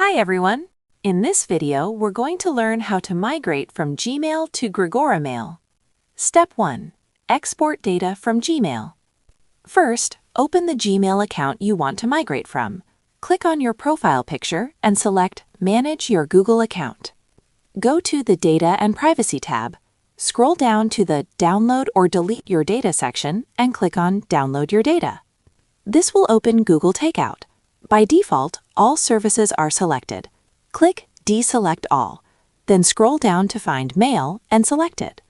Hi everyone! In this video, we're going to learn how to migrate from Gmail to Grigora Mail. Step 1. Export data from Gmail. First, open the Gmail account you want to migrate from. Click on your profile picture and select Manage your Google account. Go to the Data and Privacy tab. Scroll down to the Download or Delete Your Data section and click on Download Your Data. This will open Google Takeout. By default, all services are selected. Click Deselect All, then scroll down to find Mail and select it.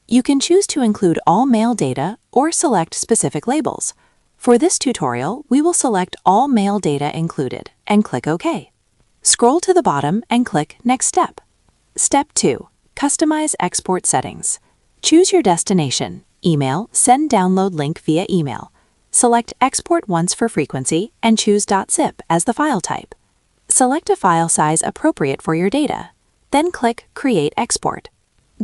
You can choose to include all mail data or select specific labels. For this tutorial, we will select all mail data included and click OK. Scroll to the bottom and click Next Step. Step 2. Customize export settings. Choose your destination, email, send download link via email. Select Export Once for frequency and choose .zip as the file type. Select a file size appropriate for your data. Then click Create Export.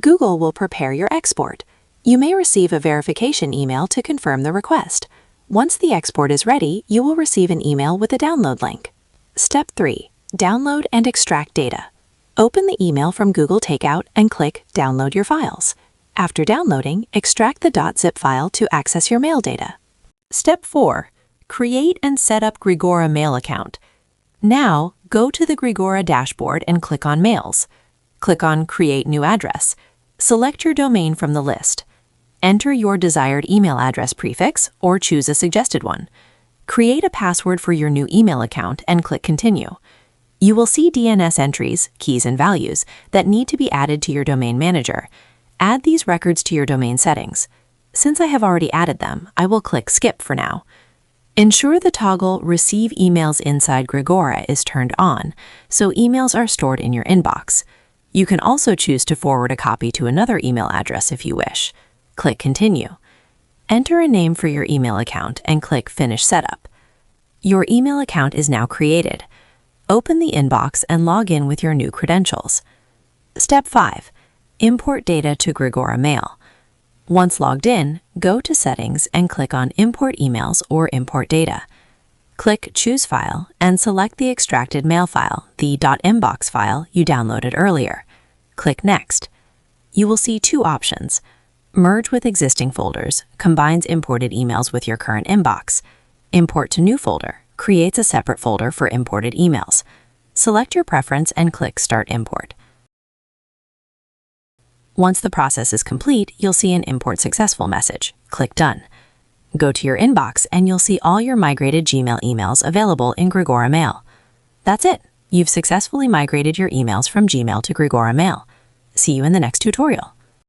Google will prepare your export. You may receive a verification email to confirm the request. Once the export is ready, you will receive an email with a download link. Step 3. Download and extract data. Open the email from Google Takeout and click Download your files. After downloading, extract the .zip file to access your mail data. Step 4. Create and set up Grigora Mail account. Now, go to the Grigora dashboard and click on Mails. Click on Create New Address. Select your domain from the list. Enter your desired email address prefix or choose a suggested one. Create a password for your new email account and click Continue. You will see DNS entries, keys and values, that need to be added to your domain manager. Add these records to your domain settings. Since I have already added them, I will click Skip for now. Ensure the toggle Receive Emails Inside Grigora is turned on, so emails are stored in your inbox. You can also choose to forward a copy to another email address if you wish. Click Continue. Enter a name for your email account and click Finish Setup. Your email account is now created. Open the inbox and log in with your new credentials. Step 5. Import data to Grigora Mail. Once logged in, go to Settings and click on Import Emails or Import Data. Click Choose File and select the extracted mail file, the .mbox file you downloaded earlier. Click Next. You will see two options. Merge with existing folders combines imported emails with your current inbox. Import to new folder creates a separate folder for imported emails. Select your preference and click Start Import. Once the process is complete, you'll see an Import Successful message. Click Done. Go to your inbox and you'll see all your migrated Gmail emails available in Grigora Mail. That's it! You've successfully migrated your emails from Gmail to Grigora Mail. See you in the next tutorial.